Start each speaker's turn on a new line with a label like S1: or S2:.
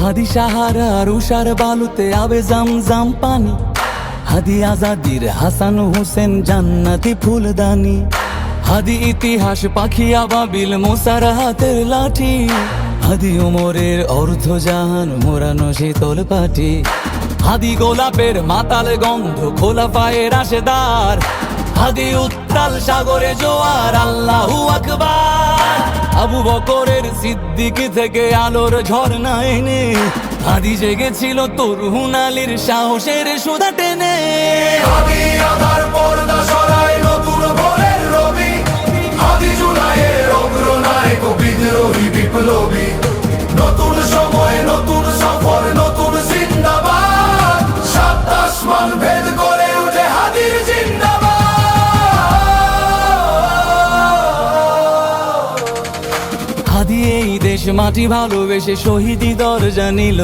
S1: হাদি সাহারার উষার বালুতে আবে জামজাম পানি, হাদি আজাদির হাসান হোসেন জান্নাতি ফুলদানি, হাদি ইতিহাস পাখি আবাবিল মুসার হাতের লাঠি, হাদি ওমরের অর্ধজাহান মোরানো শীতল পাটি, হাদি গোলাপের মাতাল গন্ধ খোলা পায়ের রাশেদার, হাদি উত্তাল সাগরে জোয়ার আল্লাহু আকবার। আবু বকরের সিদ্দিক থেকে আলোর ঝর্ণা এনে হাদি জেগেছিল তরুণ আলীর সাহসের সুধা টেনে।
S2: হাদি আধার পর্দা সরায় নতুন ভোরের রবি, হাদি জুলাইয়ের অগ্রনায়ক বিদ্রোহী বিপ্লবী, নতুন সময় নতুন সফর নতুন জিন্দাবাদ, সাত আসমান ভেদ করে উঠে হাদির জিন্দাবাদ।
S1: হাদি এই দেশ মাটি ভালোবেসে শহীদি দরজা নিল,